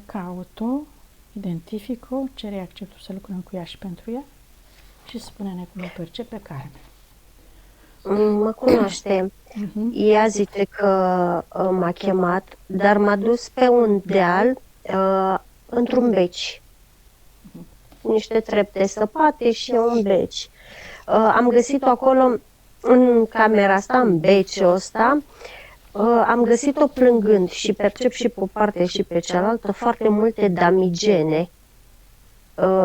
Caut-o, identific-o, cere acceptul să lucrăm cu ea și pentru ea și spune-ne cum o percepe Carmen. Mă cunoaște. Ea zice că m-a chemat, dar m-a dus pe un deal într-un beci. Niște trepte săpate și un beci. Am găsit-o acolo în camera asta, în beciul ăsta. Am găsit-o plângând și percep și pe o parte și pe cealaltă foarte multe damigene.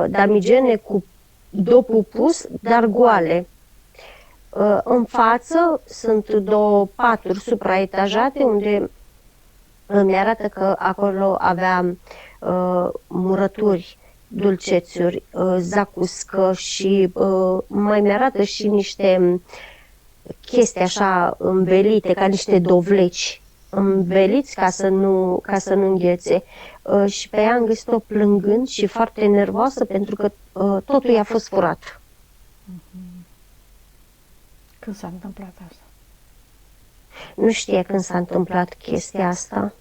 Damigene cu dopul pus, dar goale. În față sunt două paturi supraetajate unde mi arată că acolo avea murături, dulcețuri, zacuscă și mai mi-arată și niște chestii așa învelite, ca niște dovleci înveliți ca să nu înghețe. Și pe ea am găsit-o plângând și foarte nervoasă pentru că totul i-a fost furat. Când s-a întâmplat asta? Nu știe când s-a întâmplat chestia asta.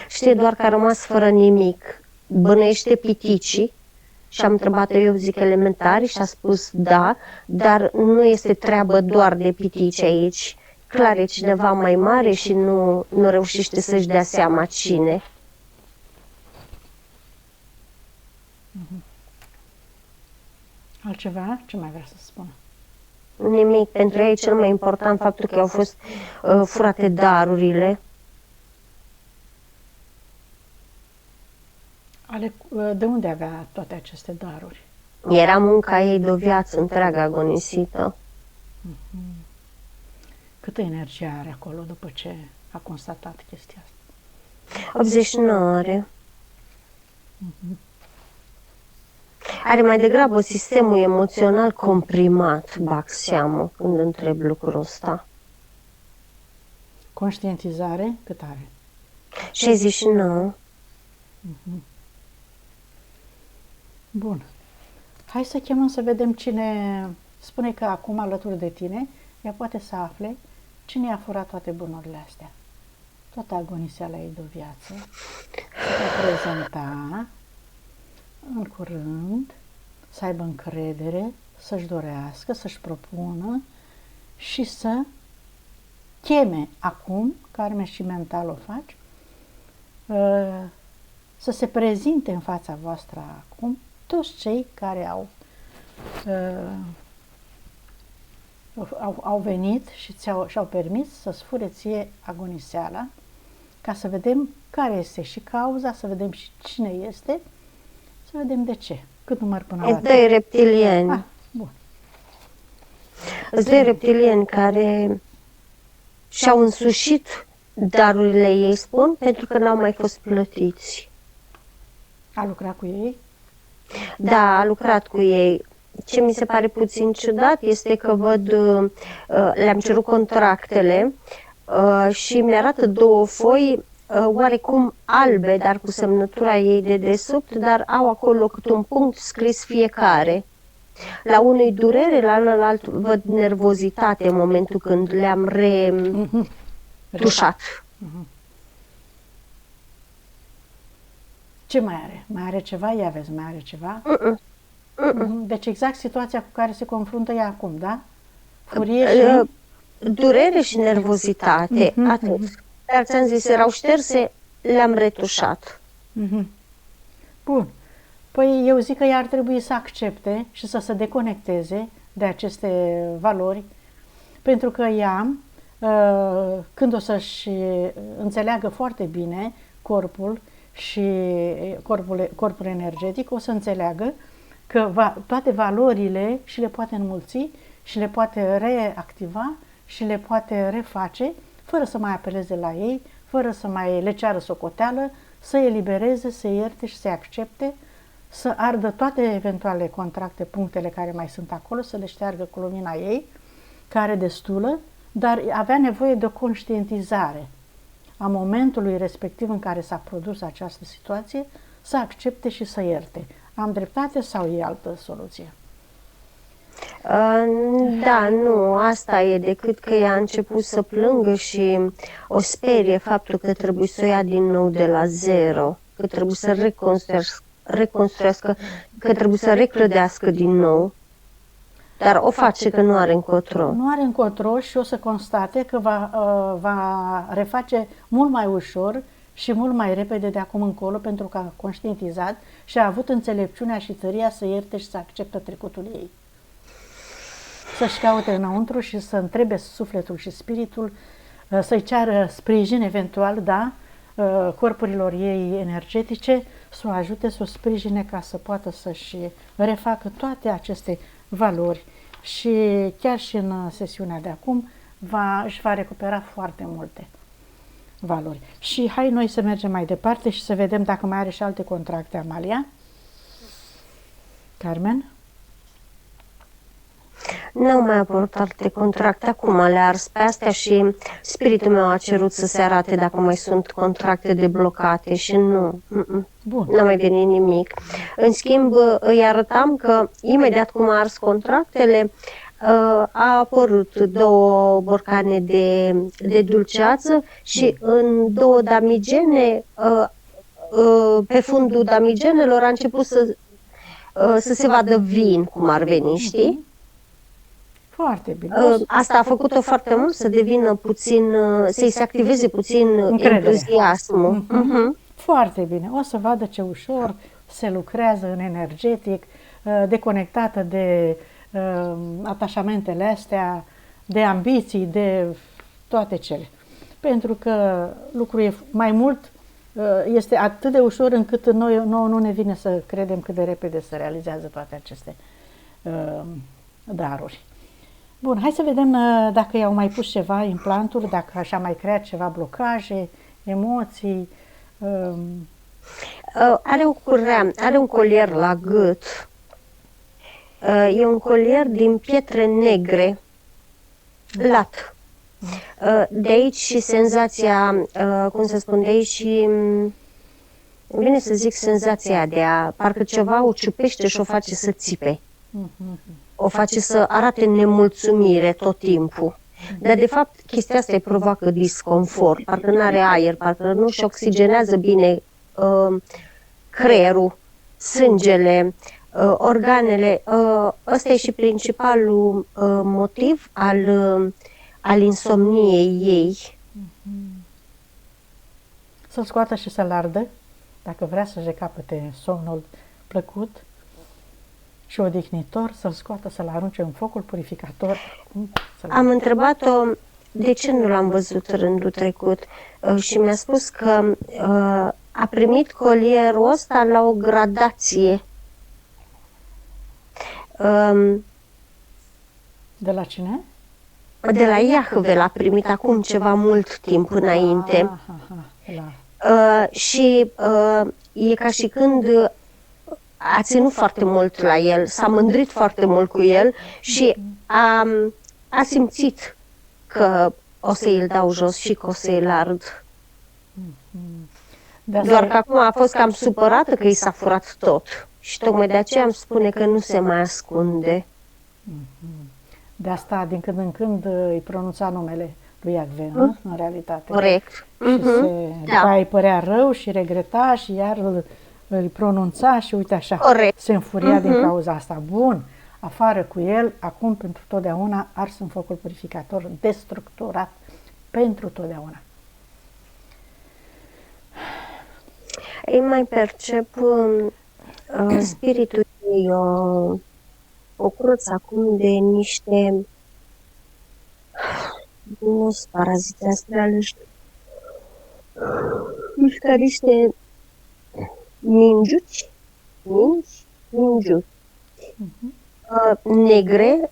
Știe doar că a rămas fără nimic. Bănuiește piticii și am întrebat eu, zic elementari, și a spus da, dar nu este treabă doar de pitici aici. Clar e cineva mai mare și nu reușește să-și dea seama cine. Altceva? Ce mai vrea să spună? Nimic. Pentru ei e cel mai important faptul că au fost furate darurile. De unde avea toate aceste daruri? Era munca ei de o viață întreagă agonisită. Câtă energie are acolo după ce a constatat chestia asta? 89 are. Are mai degrabă sistemul emoțional comprimat, bag seamă, când întreb lucrul ăsta. Conștientizare cât are? 69. Bun. Hai să chemăm să vedem cine spune că acum alături de tine ea poate să afle cine i-a furat toate bunurile astea. Toată agoniseala ei de o viață. Se va prezenta în curând, să aibă încredere, să-și dorească, să-și propună și să cheme acum, Carmen și mental o faci, să se prezinte în fața voastră acum toți cei care au venit și și-au permis să-ți fure ție agoniseala, ca să vedem care este și cauza, să vedem și cine este, să vedem de ce. Cât număr până la Doi reptilieni. Bun. Doi reptilieni care și-au însușit darurile ei, spun, pentru că n-au mai fost plătiți. A lucrat cu ei? Da, a lucrat cu ei. Ce mi se pare puțin ciudat este că văd, le-am cerut contractele și mi-arată două foi oarecum albe, dar cu semnătura ei de desubt, dar au acolo câte un punct scris fiecare. La unui durere, la celălalt văd nervozitate în momentul când le-am retușat. Ce mai are? Mai are ceva? Ia vezi, mai are ceva? Deci exact situația cu care se confruntă ea acum, da? Furie și... Durere și nervozitate, atât. Dar ți-am zis, erau șterse, le-am retușat. Bun. Păi eu zic că ea ar trebui să accepte și să se deconecteze de aceste valori, pentru că ea, când o să-și înțeleagă foarte bine corpul și corpul energetic, o să înțeleagă că toate valorile și le poate înmulți și le poate reactiva și le poate reface fără să mai apeleze la ei, fără să mai le ceară socoteală, să elibereze, să ierte și să accepte, să ardă toate eventuale contracte, punctele care mai sunt acolo, să le șteargă cu lumina ei, care destulă, dar avea nevoie de o conștientizare a momentului respectiv în care s-a produs această situație, să accepte și să ierte. Am dreptate sau e altă soluție? Da, nu, asta e, decât că ea a început să plângă și o sperie faptul că trebuie să o ia din nou de la zero. că trebuie să reconstruiască, că trebuie să reclădească din nou, dar o face că nu are încotro. Nu are încotro și o să constate că va reface mult mai ușor și mult mai repede de acum încolo, pentru că a conștientizat și a avut înțelepciunea și tăria să ierte și să acceptă trecutul ei. Să-și caute înăuntru și să întrebe sufletul și spiritul, să-i ceară sprijin eventual, da, corpurilor ei energetice, să o ajute, să o sprijine ca să poată să-și refacă toate aceste valori. Și chiar și în sesiunea de acum își va recupera foarte multe valori. Și hai noi să mergem mai departe și să vedem dacă mai are și alte contracte Amalia. Carmen? N-au mai apărut alte contracte, acum le-a ars pe astea și spiritul meu a cerut să se arate dacă mai sunt contracte deblocate și nu, n-a mai venit nimic. În schimb, îi arătam că imediat cum a ars contractele, a apărut 2 borcane de dulceață și în 2 damigene, pe fundul damigenelor a început să se vadă vin, cum ar veni, știi? Foarte bine. Asta a făcut-o foarte mult să devină puțin, să-i se activeze puțin entuziasmul. Foarte bine. O să vadă ce ușor se lucrează în energetic, deconectată de atașamentele astea, de ambiții, de toate cele. Pentru că lucrul e mai mult, este atât de ușor încât nouă nu ne vine să credem cât de repede se realizează toate aceste daruri. Bun, hai să vedem dacă i-au mai pus ceva implanturi, dacă așa mai creat ceva blocaje, emoții. Are o curea, are un colier la gât. E un colier din pietre negre, lat. De aici și senzația, cum să spun, de aici și, vine să zic, senzația de a, parcă ceva o ciupește și o face să țipe. O face să arate nemulțumire tot timpul. Dar de fapt chestia asta îi provoacă disconfort, parcă nu are aer, parcă nu și oxigenează bine creierul, sângele, organele. Ăsta e și principalul motiv al insomniei ei. Să-l scoată și să-l ardă, dacă vrea să-și recapete somnul plăcut și odihnitor, să-l scoată, să-l arunce în focul purificator. Am întrebat-o de ce nu l-am văzut rândul trecut și mi-a spus că a primit colierul ăsta la o gradație. De la cine? De la Iahve l-a primit acum ceva mult timp înainte. Și e ca și când a ținut foarte mult la el, s-a mândrit foarte mult cu el și a simțit că o să îl dau jos și că o să îl ard. Doar că acum a fost cam supărată că i s-a furat tot. Și tocmai de aceea îmi spune că nu se mai ascunde. De asta, din când în când, îi pronunța numele lui Iahve, în realitate. Corect. Și după aia îi părea rău și regreta și iar îl pronunța și uite așa, se înfuria din cauza asta. Bun, afară cu el, acum pentru totdeauna, ars în focul purificator, destructurat pentru totdeauna. Ei mai percep spiritul ei o curăț acum de niște nu sunt paraziți astrali, niște mingiuci negre,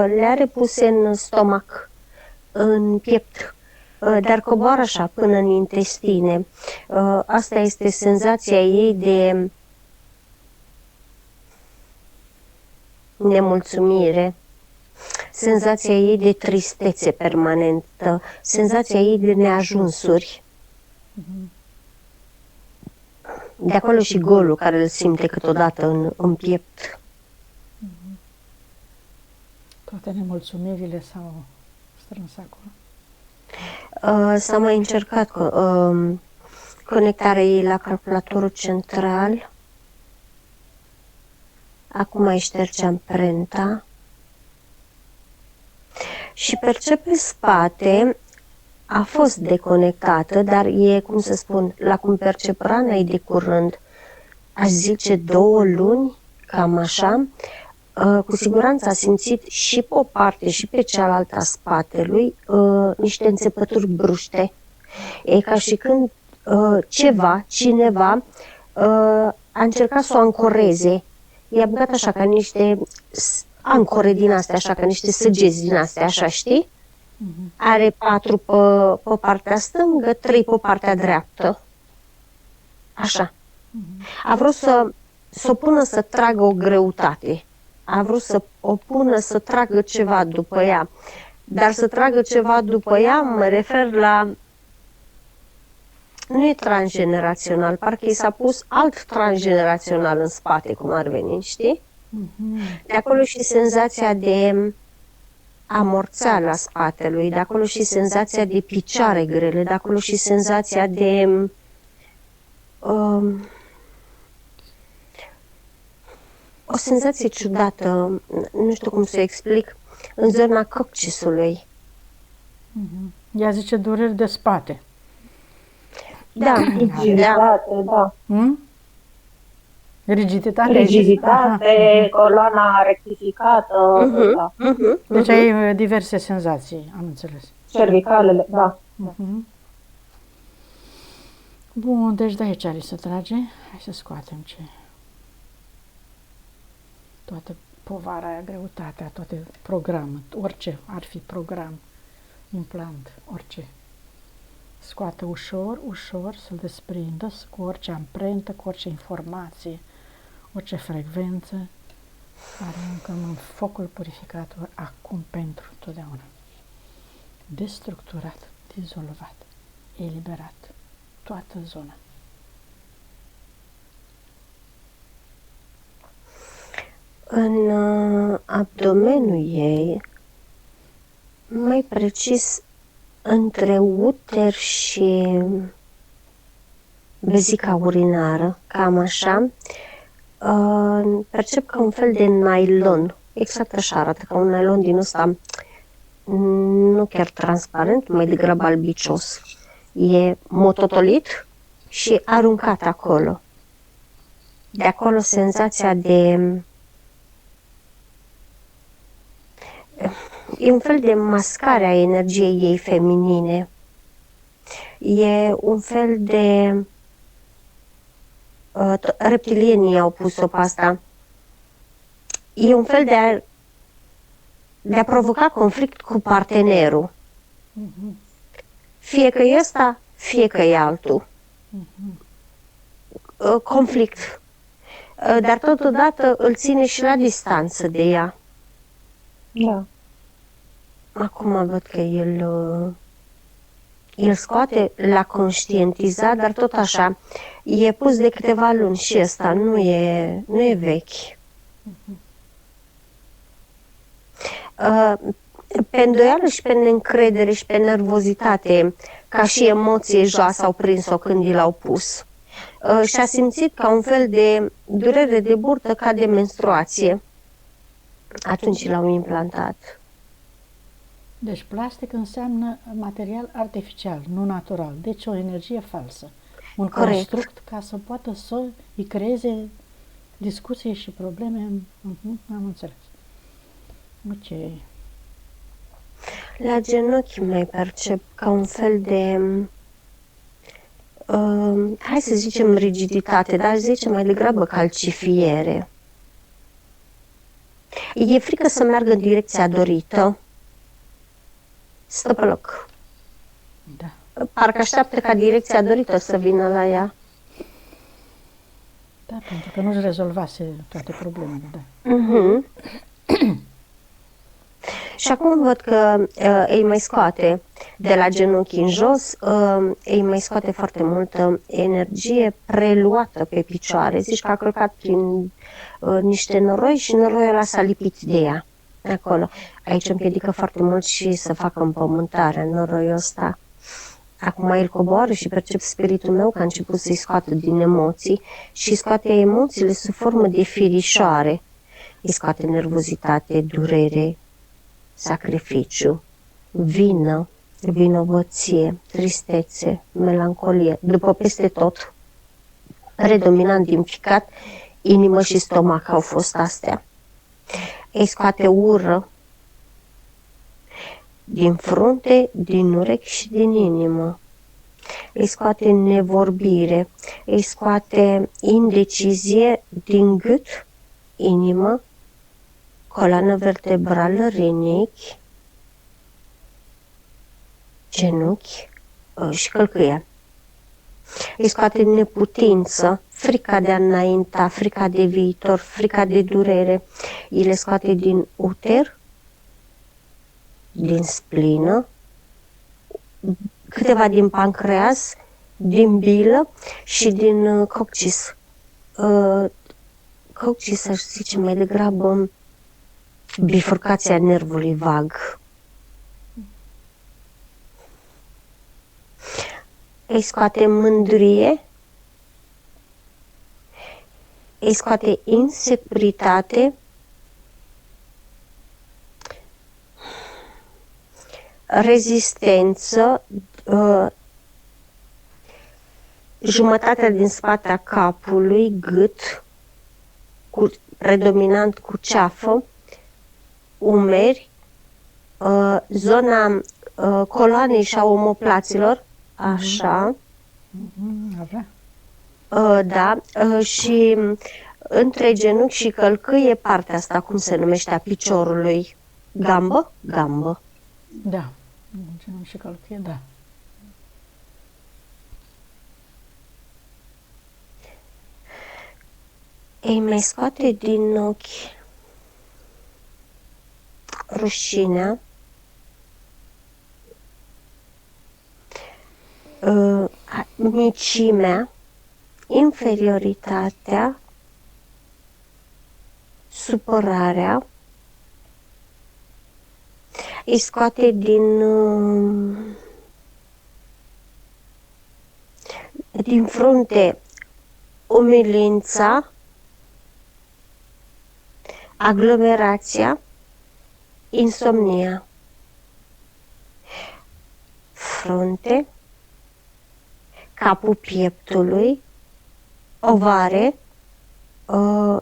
le are puse în stomac, în piept, dar coboară așa până în intestine. Asta este senzația ei de nemulțumire, senzația ei de tristețe permanentă, senzația ei de neajunsuri. De acolo și golul care îl simte câteodată în piept. Toate nemulțumirile s-au strâns acolo. S-a mai încercat conectarea ei la calculatorul central. Acum îi șterge amprenta și percepe spate. A fost deconectată, dar e, cum să spun, la cum percep rana e de curând. Aș zice 2 luni, cam așa. Cu siguranță a simțit și pe o parte și pe cealaltă a spatelui niște înțepături bruște. E ca și când cineva a încercat să o ancoreze. I-a băgat așa ca niște ancore din astea, așa ca niște săgeți din astea, așa, știi? Are 4 pe partea stângă, 3 pe partea dreaptă. Așa. A vrut să o pună să tragă o greutate. A vrut să o pună să tragă ceva după ea. Dar să tragă ceva după ea, mă refer la... Nu e transgenerațional, parcă i s-a pus alt transgenerațional în spate, cum ar veni, știi? De acolo și senzația de amorțeală a spatelui, de acolo și senzația de picioare grele, de acolo și senzația de o senzație ciudată, nu știu cum să o explic, în zona coccisului. Ea zice dureri de spate. Da, Rigiditate, da. Rigiditate? Rigiditate, coloana rectificată, da. Deci ai diverse senzații, am înțeles. Cervicalele, da. Bun, deci de aici are să trage. Hai să scoatem ce... Toată povara aia, greutatea, toate programul, orice ar fi program, implant, orice. Scoate ușor, ușor, să-l desprindă cu orice amprentă, cu orice informație, orice frecvență. Aruncăm în focul purificator acum pentru totdeauna. Destructurat, dizolvat, eliberat toată zona. În abdomenul ei, mai precis între uter și vezica urinară, cam așa, percep ca un fel de nylon. Exact așa arată, ca un nylon din ăsta, nu chiar transparent, mai degrabă albicios. E mototolit și aruncat acolo. De acolo senzația de... E un fel de mascare a energiei ei feminine. E un fel de... reptilienii au pus-o pe asta. E un fel de a provoca conflict cu partenerul. Fie că e ăsta, fie că e altul. Conflict. Dar totodată îl ține și la distanță de ea. Da. Acum văd că el scoate, l-a conștientizat, dar tot așa, e pus de câteva luni și ăsta, nu e vechi. Pe îndoială și pe neîncredere și pe nervozitate, ca și emoție joasă au prins-o când i l-au pus. Și a simțit ca un fel de durere de burtă ca de menstruație. Atunci l-au implantat. Deci plastic înseamnă material artificial, nu natural. Deci o energie falsă. Un construct ca să poată să îi creeze discuții și probleme. Am înțeles. Ok. La genunchi mai percep ca un fel de, hai să zicem rigiditate, dar zice mai degrabă calcifiere. E frică să meargă în direcția dorită. Stă pe loc. Da. Parcă așteaptă ca direcția dorită să vină la ea. Da, pentru că nu-și rezolvase toate problemele, da. Și acum văd că îi mai scoate de la genunchi în jos, îi mai scoate foarte multă energie preluată pe picioare. Zici că a călcat prin niște noroi și noroiul ăla s-a lipit de ea. Acolo. Aici împiedică foarte mult și să facă împământarea, noroiul ăsta. Acum el coboară și percep spiritul meu că a început să-i scoată din emoții și scoate emoțiile sub formă de firișoare. Îi scoate nervozitate, durere, sacrificiu, vină, vinovăție, tristețe, melancolie, după peste tot. Predominant din ficat, inimă și stomac au fost astea. Îi scoate ură din frunte, din urechi și din inimă. Îi scoate nevorbire, îi scoate indecizie din gât, inimă, coloană vertebrală, rinichi, genunchi și călcâie. Îi scoate neputință, frica de a înainta, frica de viitor, frica de durere. Îi le scoate din uter, din splină, câteva din pancreas, din bilă și din coccis. Coccis, aș zice mai degrabă, bifurcația nervului vag. Îi scoate mândrie, îi scoate insecuritate, rezistență, jumătatea din spatea capului, gât, predominant cu ceafă, umeri, zona coloanei și a omoplaților, așa, Avea. da, și între genunchi și călcâie partea asta, cum se numește, a piciorului, gambă, gambă. Da. Genunchi și călcâie, da. Îi mai scoate din ochi rușinea, micimea, inferioritatea, supărarea, îi scoate din frunte umilința, aglomerația, insomnia. Frunte, capul pieptului, ovare,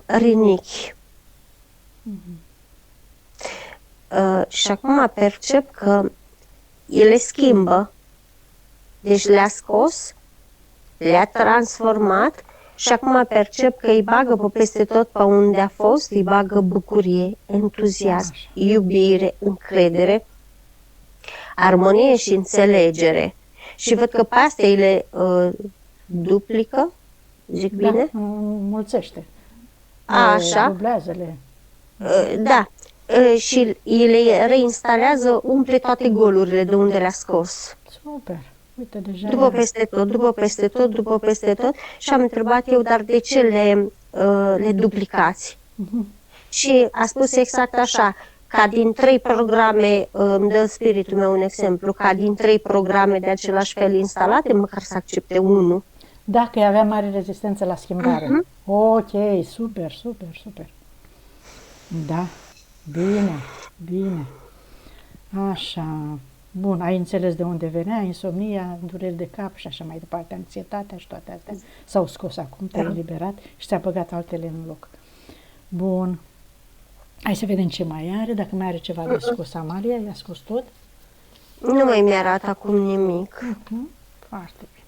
rinichi. Și acum percep că el le schimbă. Deci le-a scos, le-a transformat și acum percep că îi bagă pe peste tot pe unde a fost, îi bagă bucurie, entuziasm, iubire, încredere, armonie și înțelegere. Și văd că pe astea îi le duplică, zic bine? Da, mulțește. Așa. Dublează-le. Da. Și îi le reinstalează, umple toate golurile de unde le-a scos. Super. Uite, deja După peste tot, după peste tot, după peste tot. Și am întrebat eu, dar de ce le duplicați? Și a spus exact așa, ca din 3 programe, îmi dă spiritul meu un exemplu, ca din 3 programe de același fel instalate, măcar să accepte unul. Dacă avea mare rezistență la schimbare. Ok, super, super, super. Da, bine, bine. Așa, bun, ai înțeles de unde venea, insomnia, dureri de cap și așa mai departe, anxietatea și toate astea. S-au scos acum, te-ai eliberat și ți-a băgat altele în loc. Bun. Hai să vedem ce mai are, dacă mai are ceva de scos Amalia, i-a scos tot? Nu mai mi-arată acum nimic. Foarte bine.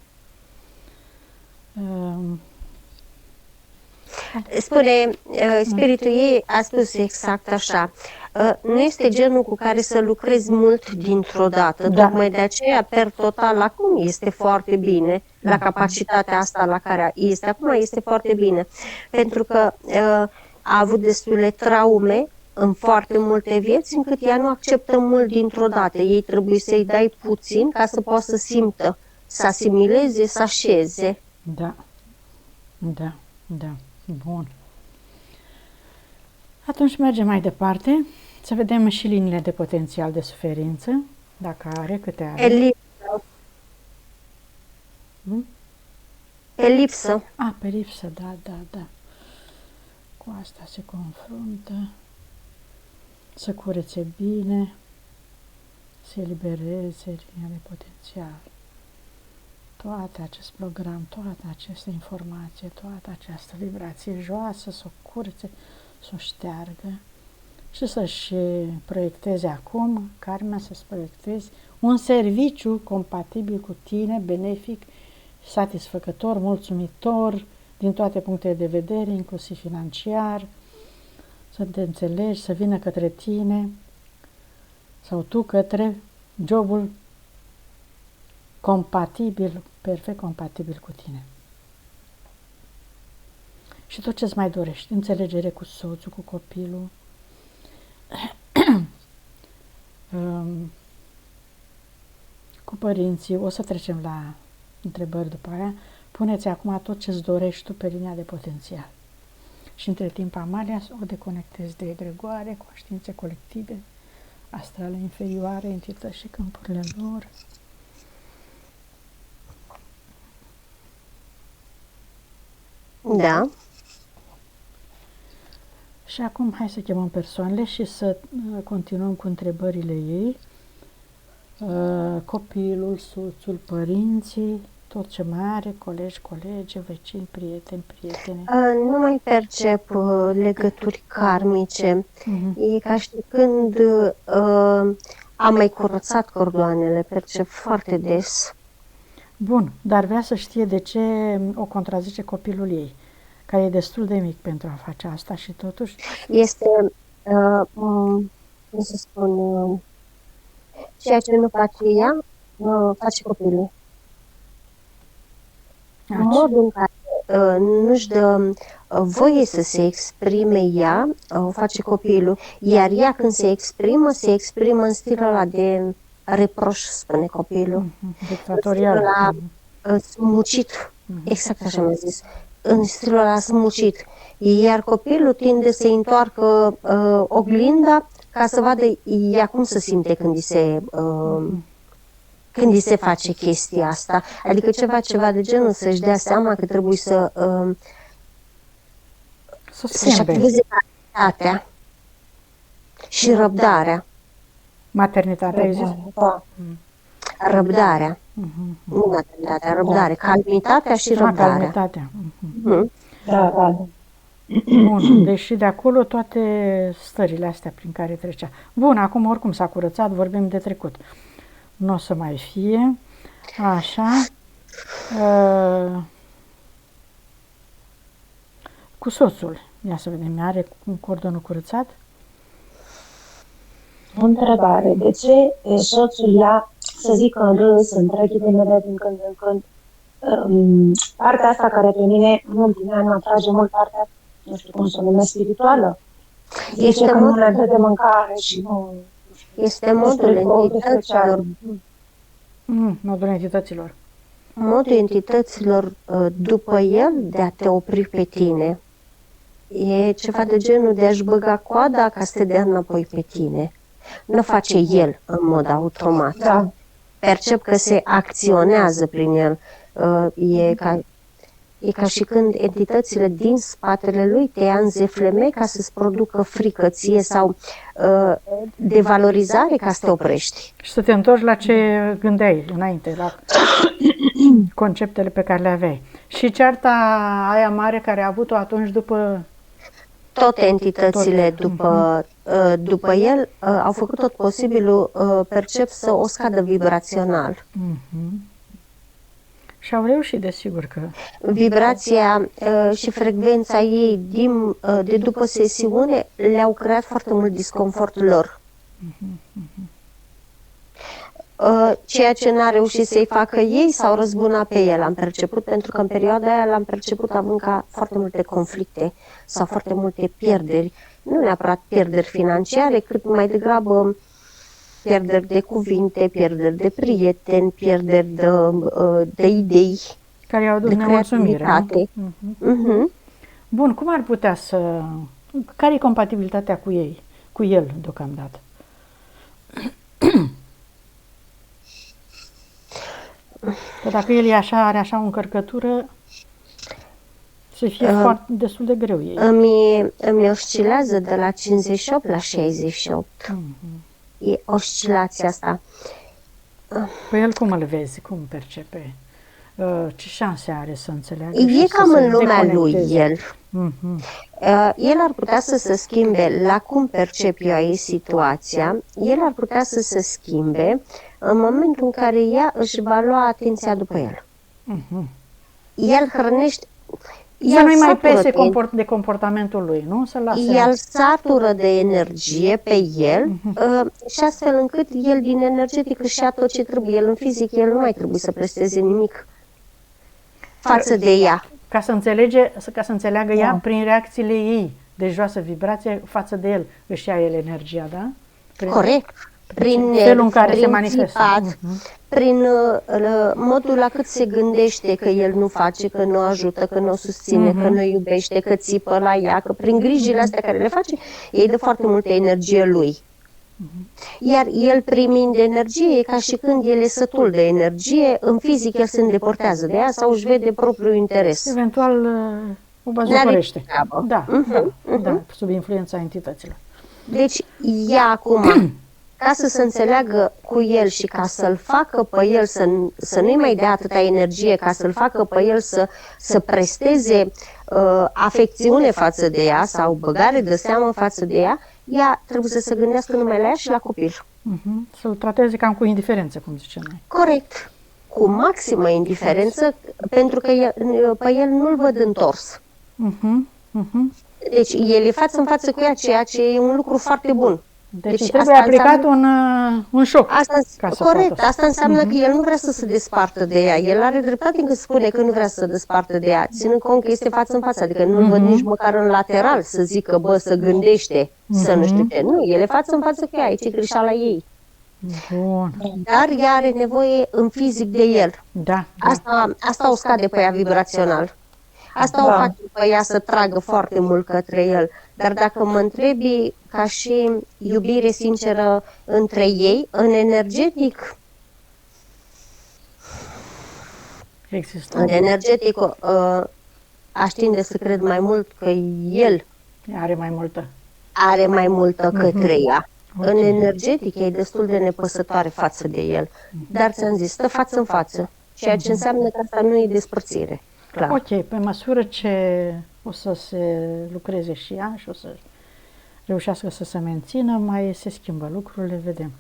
Spune, spiritul ei a spus exact așa, nu este genul cu care să lucrezi mult dintr-o dată, tocmai de aceea per total acum este foarte bine, la capacitatea asta la care este acum este foarte bine, pentru că a avut destule traume în foarte multe vieți, încât ea nu acceptă mult dintr-o dată, ei trebuie să-i dai puțin ca să poată să simtă, să asimileze, să așeze. Da, da, da. Bun. Atunci mergem mai departe, să vedem și liniile de potențial de suferință, dacă are, câte are. Pe lipsă. Pe lipsă, da. Cu asta se confruntă, să curețe bine, să elibereze linia de potențial. Toate acest program, toate aceste informații, toată această vibrație joasă, să o curețe, să o șteargă și să-și proiecteze acum, karma, să-ți proiectezi un serviciu compatibil cu tine, benefic, satisfăcător, mulțumitor, din toate punctele de vedere, inclusiv financiar, să te înțelegi, să vină către tine sau tu către jobul compatibil, perfect compatibil cu tine. Și tot ce-ți mai dorești, înțelegere cu soțul, cu copilul, cu părinții, o să trecem la întrebări după aia. Puneți acum tot ce-ți dorești tu pe linia de potențial. Și între timp, Amalia, o deconectezi de egregoare, conștiințe colective, astrale inferioare, entități și câmpurile lor. Da. Și acum hai să chemăm persoanele și să continuăm cu întrebările ei. Copilul, soțul, părinții, tot ce mai are, colegi, vecini, prieteni, prietene. Nu mai percep legături karmice. E ca și când am mai curățat cordoanele, percep foarte des. Bun, dar vrea să știe de ce o contrazice copilul ei, care e destul de mic pentru a face asta și totuși... Este, cum să spun, ceea ce nu face ea, face copilul. Modul în care nu-și dă voie să se exprime ea, o face copilul, iar ea când se exprimă în stilul ăla de reproș, spune copilul. Dictatorial. Smucit, exact așa mi-a zis, în stilul ăla smucit. Iar copilul tinde să întoarcă oglinda ca să vadă ea cum se simte când îi se face chestia asta. Adică ceva de genul, să-și dea seama că trebuie să-și activeze maternitatea și răbdarea. Maternitatea, ai zis? Da. Răbdarea. Nu maternitatea, răbdare. Calmitatea și răbdarea. Calmitatea. Da. Bun, deși de acolo toate stările astea prin care trecea. Bun, acum oricum s-a curățat, vorbim de trecut. Nu o să mai fie. Așa. Cu soțul. Ia să vedem, are cordonul curățat? O întrebare. De ce soțul ia, să zic în râs, între ghilimele din când în când, partea asta care pe mine, în ultimii ani, mă atrage mult partea, nu știu cum să o numesc, spirituală? Zice că nu ne dă de mâncare și nu... Este modul entităților. Modul entităților. Modul entităților după el de a te opri pe tine. E ceva de genul de a-și băga coada ca să te dea înapoi pe tine. Nu face el în mod automat. Da. Percep că se acționează prin el. E ca și când entitățile din spatele lui te ia în zefleme ca să-ți producă frică ție sau devalorizare ca să te oprești. Și să te întorci la ce gândeai înainte, la conceptele pe care le aveai. Și cearta aia mare care a avut-o atunci după... Toate entitățile după el au făcut tot posibilul, percep, să o scadă vibrațional. Și au reușit, desigur că... Vibrația și frecvența ei de după sesiune le-au creat foarte mult disconfortul lor. Ceea ce n-a reușit să-i facă ei s-au răzbunat pe el, am perceput, pentru că în perioada aia l-am perceput având ca foarte multe conflicte sau foarte multe pierderi, nu neapărat pierderi financiare, cât mai degrabă pierderi de cuvinte, pierderi de prieteni, pierderi de idei, care au adus de nemulțumire. Nu? Bun, cum ar putea să... Care e compatibilitatea cu ei, cu el deocamdată? Că dacă el e așa, are așa o încărcătură, să fie foarte, destul de greu ei. Îmi oscilează de la 58 la 68. E oscilația asta. Păi el cum îl vezi? Cum percepe? Ce șanse are să înțeleagă? E și cam să se în lumea lui deconecteze? el. El ar putea să se schimbe la cum percep eu aici situația, el ar putea să se schimbe în momentul în care ea își va lua atenția după el. El hrănește, Să nu-i mai pese satură de comportamentul lui, nu? Să lase. el satură de energie pe el și astfel încât el din energetic își ia tot ce trebuie. El în fizic, el nu mai trebuie să presteze nimic față de ea. Ca să înțeleagă ea prin reacțiile ei de joasă vibrație față de el, își ia el energia, da? Corect. Prin felul în care se manifestă. Prin modul la cât se gândește că el nu face, că nu ajută, că nu o susține, că nu iubește, că țipă la ea, că prin grijile astea care le face, ei dă foarte multă energie lui. Iar el primind energie, e ca și când el e sătul de energie, în fizic el se îndepărtează de ea sau își vede propriul interes. Eventual o bazocorește. Da, sub influența entităților. Deci ea acum, ca să se înțeleagă cu el și ca să-l facă pe el să nu-i mai dea atâta energie, ca să-l facă pe el să presteze afecțiune față de ea sau băgare de seamă față de ea trebuie să se gândească numai la ea și la copil. Să-l trateze cam cu indiferență, cum zicem noi. Corect. Cu maximă indiferență, pentru că pe el nu-l văd întors. Deci el e față în față cu ea, ceea ce e un lucru foarte bun. Deci trebuie aplicat un șoc. Corect, asta înseamnă că el nu vrea să se despartă de ea. El are dreptate când spune că nu vrea să se despartă de ea, ținând cont că este față în față, adică nu-l văd nici măcar în lateral să zică, să gândește, să nu știu ce. Nu, el e față în față cu ea, aici e greșeala ei. Bun. Dar ea are nevoie în fizic de el. Da. Asta o scade pe ea vibrațional. Asta o face pe ea să tragă foarte mult către el. Dar dacă mă întrebi ca și iubire sinceră între ei, în energetic, există. În energetic aș tinde să cred mai mult că el are mai multă către ea. Okay. În energetic e destul de nepăsătoare față de el. Dar ți-am zis, stă față în față, ceea ce înseamnă că asta nu e despărțire. Clar. Ok, pe măsură ce o să se lucreze și ea și o să reușească să se mențină, mai se schimbă lucrurile, vedem.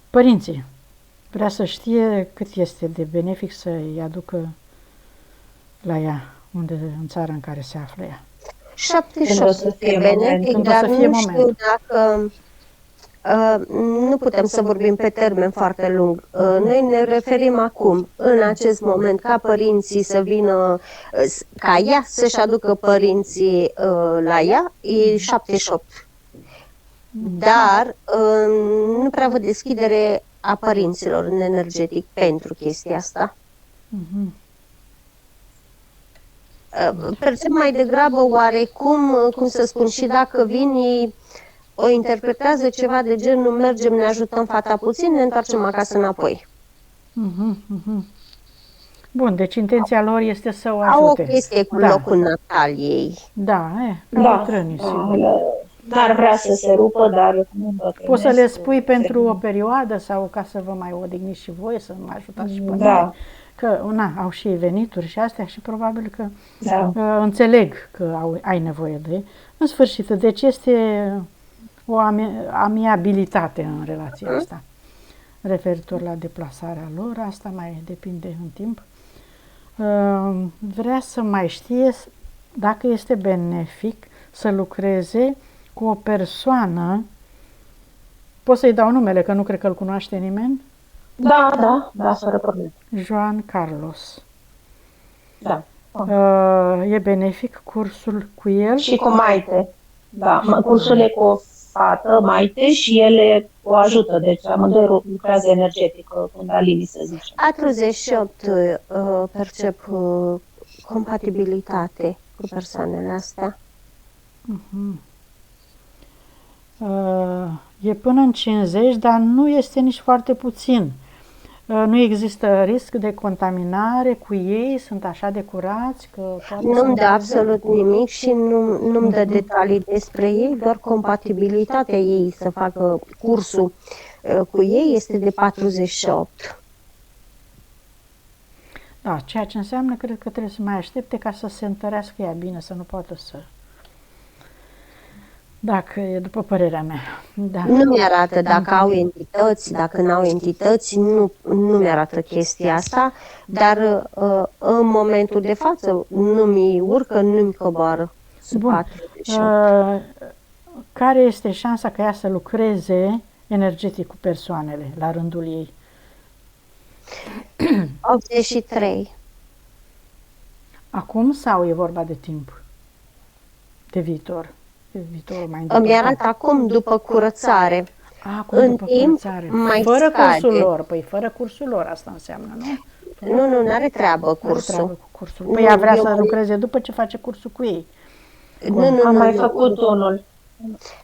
Părinții, vrea să știe cât este de benefic să-i aducă la ea, în țara în care se află ea. 78 e benefic, dar nu știu dacă... nu putem să vorbim pe termen foarte lung. Noi ne referim acum, în acest moment, ca părinții să vină, ca ea să-și aducă părinții la ea, e 78. Dar nu prea văd deschidere a părinților în energetic pentru chestia asta. Percep mai degrabă oarecum, cum să spun, și dacă vin o interpretează ceva de genul mergem, ne ajutăm fata puțin, ne întoarcem acasă înapoi. Bun, deci intenția lor este să o ajute. Au o chestie cu locul natal ei. Da, bătrânii, n-ar vrea să se rupă, dar poți să le spui pentru o perioadă sau ca să vă mai odihniți și voi, să mă ajutați și pe mine. Că au și venituri și astea și probabil că înțeleg că ai nevoie de. În sfârșit, deci este o amiabilitate în relația asta. Referitor la deplasarea lor, asta mai depinde în timp. Vrea să mai știe dacă este benefic să lucreze cu o persoană. Pot să-i dau numele, că nu cred că îl cunoaște nimeni? Da, fără probleme. Juan Carlos. Da. E benefic cursul cu el? Și cu Maite. Da, cursul e cu o fată, Maite, și ele o ajută. Deci amândoi lucrează energetic, Kundalini, să zicem. 48 percep compatibilitate cu persoanele astea. E până în 50, dar nu este nici foarte puțin. Nu există risc de contaminare cu ei, sunt așa de curați că poate să Nu-mi dă meargă? absolut nimic și nu-mi dă detalii despre ei, doar compatibilitatea ei să facă cursul cu ei este de 48. Da, ceea ce înseamnă, cred că trebuie să mai aștepte ca să se întărească ea bine, să nu poată să... Dacă e după părerea mea. Da. Nu mi-arată dacă au entități, dacă nu au entități, nu mi-arată chestia asta, dar în momentul de față nu mi urcă, nu mi coboară sub Bun. 48. Care este șansa ca ea să lucreze energetic cu persoanele la rândul ei? 83. Acum sau e vorba de timp? De viitor? De viitorul mai Îmi îndepărtat? arată acum după curățare. Acum În după timp curățare. mai Fără scade. cursul lor. Păi fără cursul lor asta înseamnă, nu? Nu are treabă Are cursul. treabă cu cursul. Păi ea vrea eu să mai- lucreze după ce face cursul cu ei. Am mai eu- făcut unul.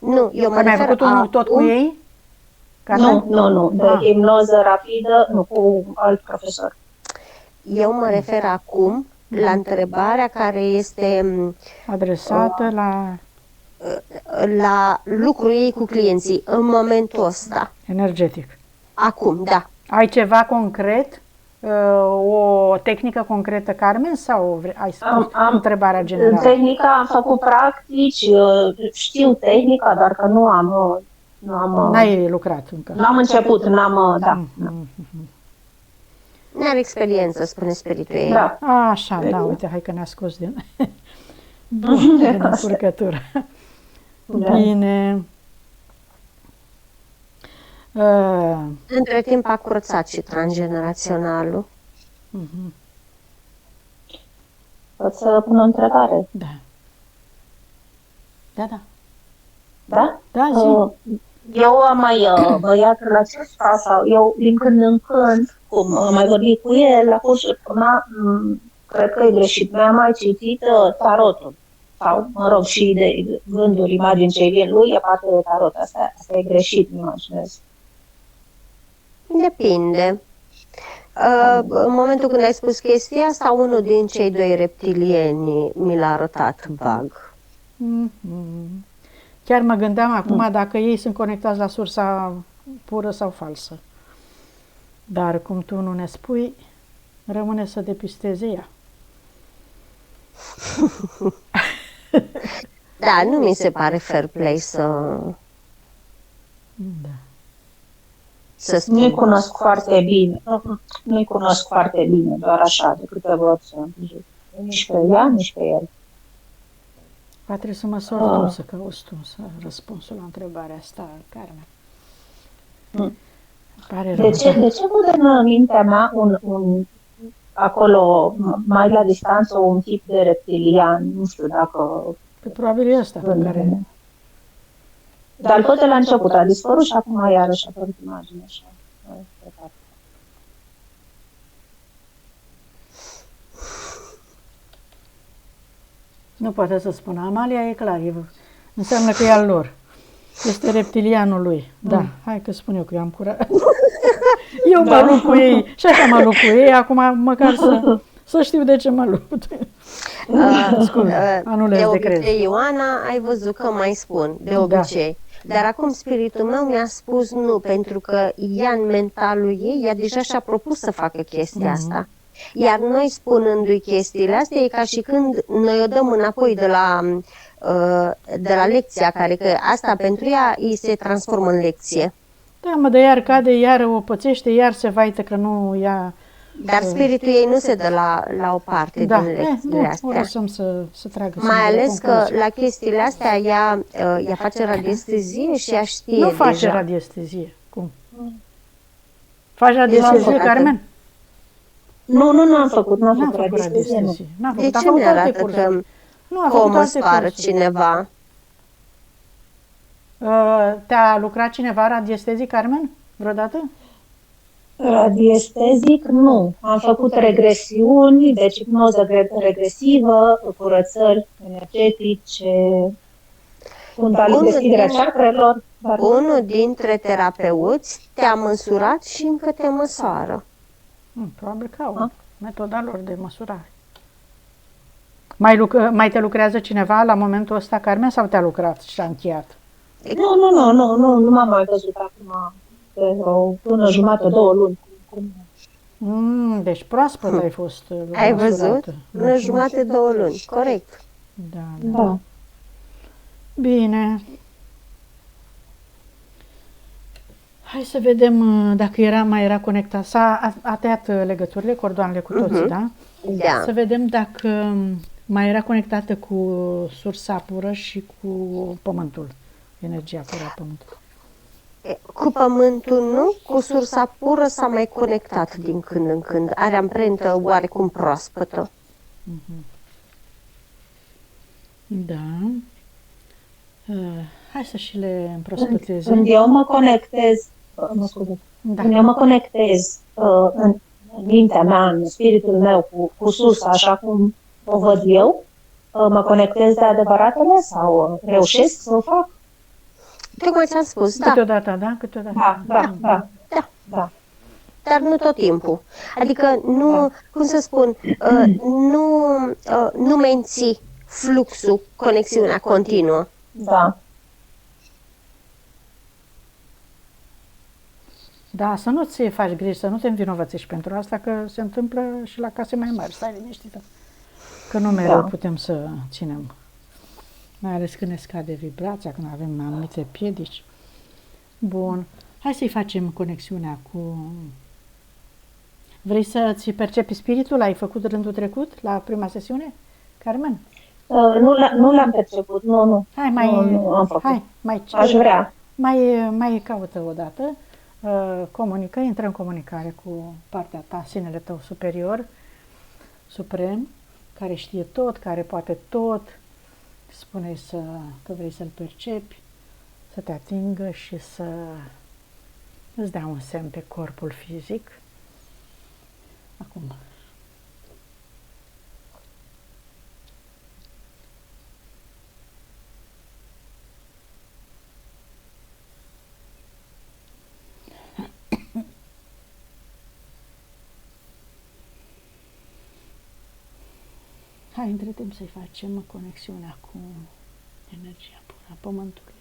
Nu, eu mă Păi mai refer făcut unul tot cu acum- ei? Carmen? Nu, de Ah. hipnoză rapidă, nu cu alt profesor. Eu mă refer acum la întrebarea care este Adresată la la lucrul ei cu clienții în momentul ăsta. energetic. Acum, da. Ai ceva concret? O tehnică concretă, Carmen? Sau ai spus Am- întrebarea generală? Tehnica, am făcut practici, știu tehnica, dar că nu am N-ai lucrat încă. n-am început, da. N-are experiență, spune spiritul ei. Da. Așa, da, uite, hai că ne-a scos din... Bun, din încurcătură. Da. Bine. Între timp a curățat și transgeneraționalul. Pot să pun o întrebare, Da. Da. da? Da, zi. Eu am mai băiatul acesta sau eu din când în când, cum am mai vorbit cu el la cursuri, cred că e greșit, mi-a mai citit tarotul. Sau, mă rog, și de gânduri, imagini ce vin lui, e parte de tarot. Asta e greșit, mi imaginez. Depinde. În momentul când ai spus chestia asta, unul din cei doi reptilieni mi l-a arătat vag. Mhm. Chiar mă gândeam acum dacă ei sunt conectați la sursa pură sau falsă. Dar cum tu nu ne spui, rămâne să depisteze ea. Da, nu mi se pare fair play Da. să Nu-i spun. cunosc foarte bine. Nu-i cunosc foarte bine, doar așa, de câteva ori să nici pe ea, nici pe el. Va trebui să mă sor tu, să cauți tu răspunsul la întrebarea asta, Carmen. Pare rău. De ce văd în mintea mea acolo, mai la distanță, un tip de reptilian? Nu știu dacă... Păi probabil e ăsta pe care... Dar tot de la început a dispărut și acum iarăși a apărut imagine așa. Nu poate să spună. Amalia e clar, înseamnă că e al lor. Este reptilianul lui. Da, hai că spun eu că eu am curat. Eu mă lupt cu ei și așa mă lupt cu ei, acum măcar să știu de ce mă lupt. Scuze, nu De le decrez. obicei, Ioana, ai văzut că mai spun, de obicei. Dar acum spiritul meu mi-a spus nu, pentru că ea în mentalul ei, ea deja și-a propus să facă chestia asta. Iar noi spunându-i chestiile astea, e ca și când noi o dăm înapoi de la lecția care, că asta pentru ea îi se transformă în lecție. Da, mă, de iar cade, iar o pățește, iar se vaită că nu ia... Dar spiritul ei nu se dă la o parte din lecțiile o astea. lăsăm să tragă Mai singură ales că concluzie. la chestiile astea ea face radiestezie și ea știe Nu face deja. radiestezie. Cum? Faci radiestezie, făcut Carmen? Nu am făcut, n-am N-a făcut făcut radiestezie, nu. radiestezie. N-a De făcut, a ce făcut mi alte arată cursuri. că Nu, a făcut cum o alte spară cursuri. cineva? Te-a lucrat cineva radiestezic, Carmen, vreodată? Radiestezic, nu. Am făcut regresiuni, deci hipnoză regresivă, curățări energetice, deschiderea chakrelor. Dar unul dintre terapeuți te-a măsurat și încă te măsoară. Probabil că au Ah. metoda lor de măsurare. Mai te lucrează cineva la momentul ăsta, Carmen, sau te-a lucrat și a încheiat? nu m-am mai văzut acum de o lună jumătate, 2 luni. Deci proaspăt ai fost Ai văzut? măsurată. Lună jumate, 2 luni. Corect. Da. Da. Bine. Hai să vedem dacă mai era conectat. A tăiat legăturile, cordoanele cu toții, da? Da. Să vedem dacă mai era conectată cu sursa pură și cu pământul. Energia pură a pământului. Cu pământul nu, cu sursa pură s-a mai conectat din când în când. Are amprentă oarecum proaspătă. Da. Hai să și le împrospăteze. Când eu mă conectez, Da. când eu mă conectez în mintea mea, în spiritul meu cu sursa, așa cum o văd eu, mă conectez de adevăratele sau reușesc să o fac? Tocmai ți-am spus, da. Câteodată, da? Câteodată. Da. Dar nu tot timpul. Adică nu, cum să spun, nu menții fluxul, conexiunea continuă. Da. Da, să nu-ți faci griji, să nu te învinovățești pentru asta, că se întâmplă și la case mai mari. Stai liniștită. Că nu mereu putem să ținem. Mai ales când ne scade vibrația, când avem anumite piedici. Bun. Hai să-i facem conexiunea cu... Vrei să-ți percepi spiritul? L-ai făcut rândul trecut, la prima sesiune, Carmen? Nu l-am perceput, nu. Hai, nu am făcut. Hai, aș vrea. Mai caută o dată, comunică, intră în comunicare cu partea ta, sinele tău superior, suprem, care știe tot, care poate tot. Spune că vrei să-l percepi, să te atingă și să îți dea un semn pe corpul fizic. Acum. Hai, între timp să-i facem conexiunea cu energia pură a pământului.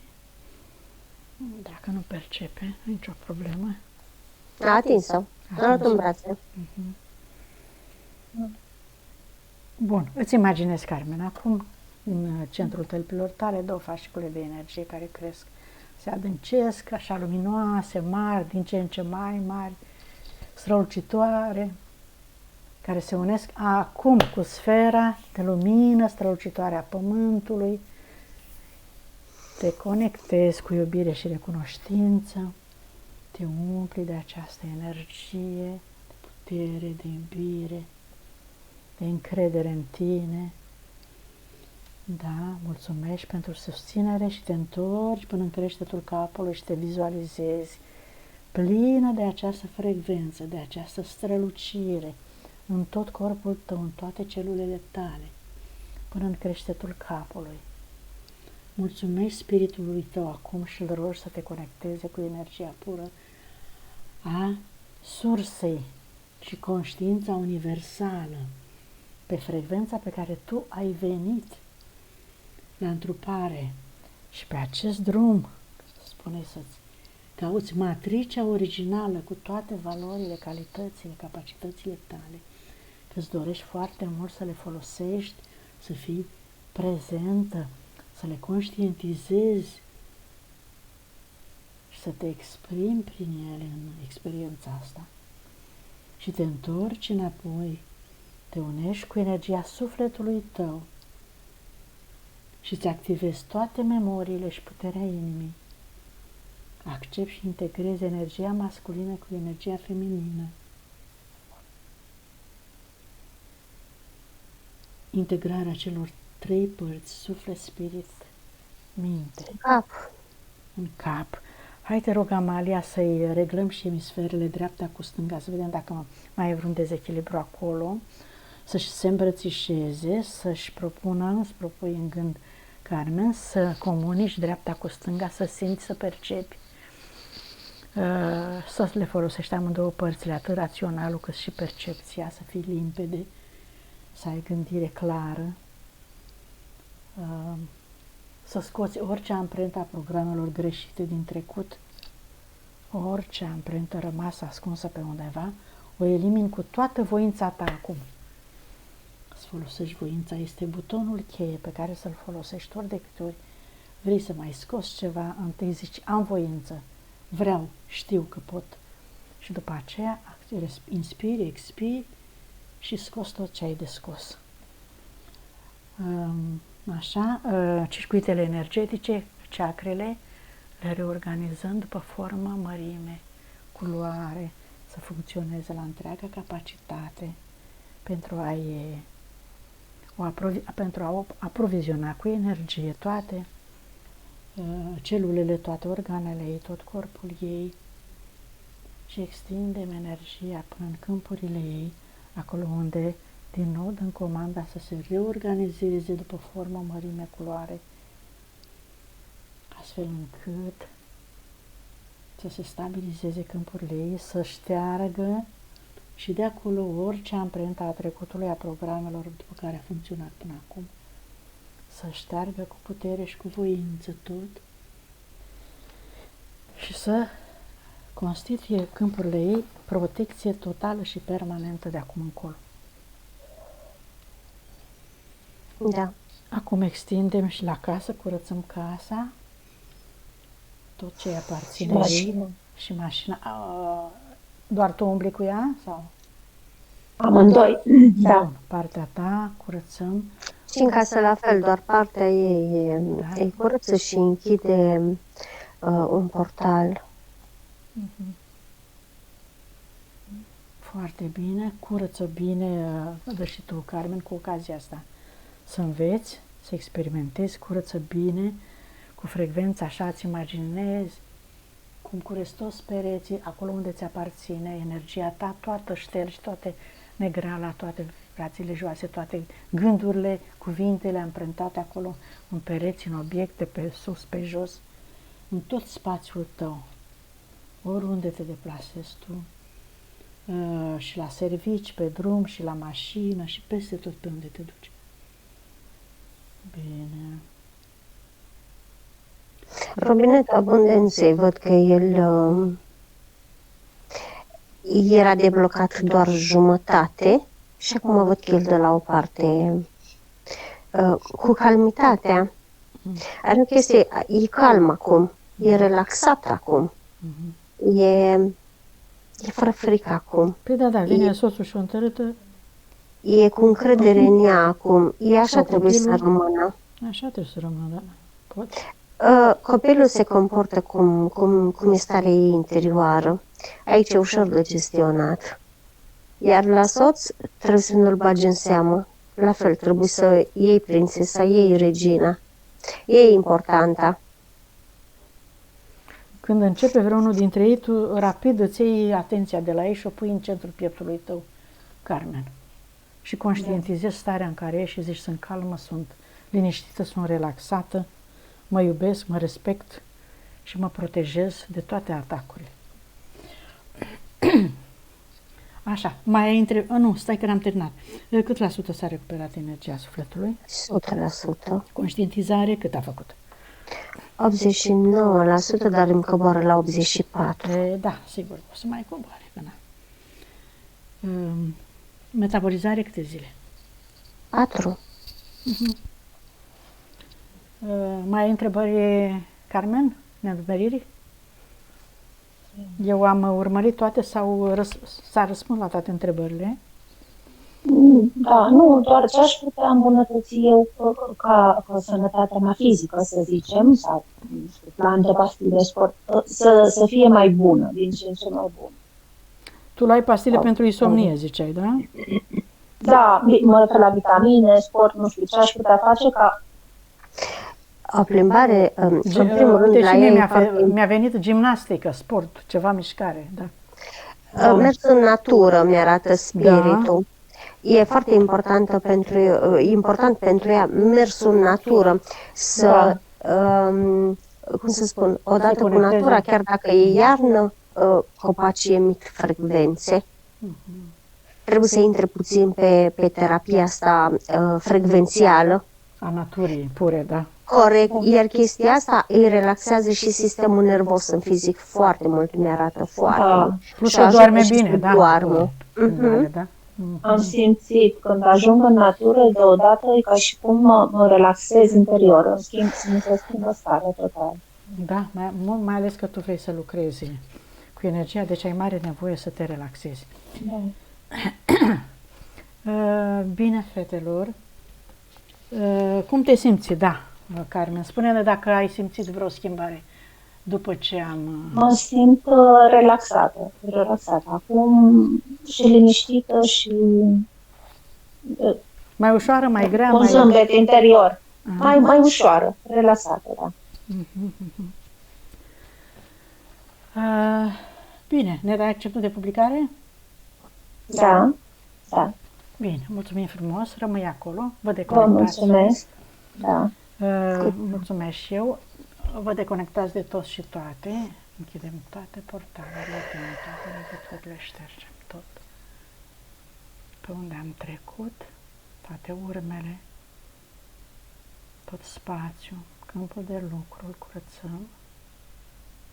Dacă nu percepe, nicio problemă. A atins-o. A luat în brațe. Bun, îți imaginezi, Carmen, acum în centrul tălpilor tale 2 fascicule de energie care cresc, se adâncesc, așa luminoase, mari, din ce în ce mai mari, strălucitoare, care se unesc acum cu sfera de lumină strălucitoare a pământului. Te conectezi cu iubire și recunoștință, te umpli de această energie, de putere, de iubire, de încredere în tine. Da, mulțumești pentru susținere și te întorci până în creștetul capului și te vizualizezi plină de această frecvență, de această strălucire în tot corpul tău, în toate celulele tale, până în creștetul capului. Mulțumești spiritului tău acum și îl rogi să te conecteze cu energia pură a sursei și conștiința universală pe frecvența pe care tu ai venit la întrupare și pe acest drum, spune să-ți cauți matricea originală cu toate valorile, calitățile, capacitățile tale, că îți dorești foarte mult să le folosești, să fii prezentă, să le conștientizezi și să te exprimi prin ele în experiența asta. Și te întorci înapoi, te unești cu energia sufletului tău și îți activezi toate memoriile și puterea inimii. Accepti și integrezi energia masculină cu energia feminină. Integrarea celor 3 părți, suflet, spirit, minte. În cap. Hai, te rog, Amalia, să-i reglăm și emisferele dreapta cu stânga, să vedem dacă mai e vreun dezechilibru acolo, să-și se îmbrățișeze, să-și propună, îți propui în gând Carmen, să comunici dreapta cu stânga, să simți, să percepi, să le folosești amândouă părțile, atât raționalul cât și percepția, să fii limpede, să ai gândire clară, să scoți orice amprentă a programelor greșite din trecut, orice amprentă rămasă ascunsă pe undeva, o elimini cu toată voința ta acum. Să folosești voința, este butonul cheie pe care să-l folosești ori de câte ori vrei să mai scoți ceva, întâi zici, am voință, vreau, știu că pot. Și după aceea inspiri, expiri și scoți tot ce ai de scos. Așa, circuitele energetice, chakrele, le reorganizând după formă, mărime, culoare, să funcționeze la întreaga capacitate pentru a aproviziona cu energie toate celulele, toate organele ei, tot corpul ei și extindem energia până în câmpurile ei, acolo unde din nou dăm comanda să se reorganizeze după formă, mărime, culoare, astfel încât să se stabilizeze câmpurile ei, să șteargă și de acolo orice amprentă a trecutului, a programelor după care a funcționat până acum, să șteargă cu putere și cu voință tot și să constituie câmpurile ei protecție totală și permanentă de acum încolo. Da. Acum extindem și la casă, curățăm casa, tot ce aparține ei și mașina. Doar tu umbli cu ea? Sau? Amândoi, da. Bun, partea ta, curățăm. Și în casă la fel, doar partea ei îi curăță și închide un portal. Foarte bine, curăță bine, dă și tu, Carmen, cu ocazia asta. Să înveți, să experimentezi, curăță bine, cu frecvența așa, îți imaginezi cum cureți toți pereții, acolo unde ți aparține energia ta, toată ștergi, toate negreala, toate vibrațiile joase, toate gândurile, cuvintele amprentate acolo, în pereți, în obiecte, pe sus, pe jos, în tot spațiul tău, oriunde te deplasezi tu, și la servici, pe drum, și la mașină, și peste tot pe unde te duci. Bine. Robinetul abundenței, văd că el era deblocat doar jumătate și acum văd că el dă la o parte cu calmitatea. Are o chestie, e calm acum, e relaxat acum, e fără frică acum. Păi da, vine soțul și o întărâtă. E cu încredere în ea acum, e așa trebuie să rămână. Așa trebuie să rămână, da. Pot? Copilul se comportă cum e starea ei interioară. Aici e ușor de gestionat. Iar la soț trebuie să nu-l bagi în seamă. La fel, trebuie să iei prințesa, iei regina. E importantă. Când începe vreunul dintre ei, tu rapid îți iei atenția de la ei și o pui în centrul pieptului tău, Carmen. Și conștientizezi starea în care ești și zici, sunt calmă, sunt liniștită, sunt relaxată, mă iubesc, mă respect și mă protejez de toate atacurile. Așa, mai ai nu, stai că n-am terminat. Cât la sută s-a recuperat energia sufletului? 100%. Conștientizare, cât a făcut? 89%, dar îmi coboară la 84%. Da, sigur, o să mai coboare. Metabolizare, câte zile? 4. Mai ai întrebări, Carmen? Neadumeriri? Eu am urmărit toate sau s-a răspuns la toate întrebările? Da, nu, doar ce aș putea îmbunătăți eu ca sănătatea mea fizică, să zicem, sau plante, pastile, sport, să fie mai bună, din ce în ce mai bună. Tu luai pastile pentru insomnie, ziceai, da? Da, mă refer la vitamine, sport, nu știu ce aș putea face ca... O plimbare, în primul rând, la ei... Mi-a venit gimnastică, sport, ceva mișcare, da. Mers în natură mi arată spiritul. e foarte important pentru ea mersul în natură, să, cum să spun, odată cu conecteze. natura, chiar dacă e iarnă, copacii emit frecvențe. Trebuie să intre puțin pe terapia asta frecvențială. A naturii pure, da. Corect, iar chestia asta îi relaxează și sistemul nervos în fizic foarte mult, mi-arată foarte mult. Plus Și că ajută doarme și bine, să da. doarmă. Da. Am simțit, când ajung în natură, deodată e ca și cum mă relaxez interior, mi se schimbă starea total. Da, mai ales că tu vrei să lucrezi cu energia, deci ai mare nevoie să te relaxezi. Da. Bine, fetelor. Cum te simți? Da, Carmen, spune-ne dacă ai simțit vreo schimbare după ce am... Mă simt relaxată. Acum și liniștită și mai ușoară, mai grea? un zâmbet interior. Mai ușoară, relaxată, da. Bine, ne dai acceptul de publicare? Da. Bine, mulțumim frumos, rămâi acolo, vă Vă deconectați. mulțumesc. Da. Mulțumesc și eu. Vă deconectați de toți și toate. Închidem toate portalele, toate legăturile, ștergem tot. Pe unde am trecut, toate urmele, tot spațiul, câmpul de lucru, îl curățăm.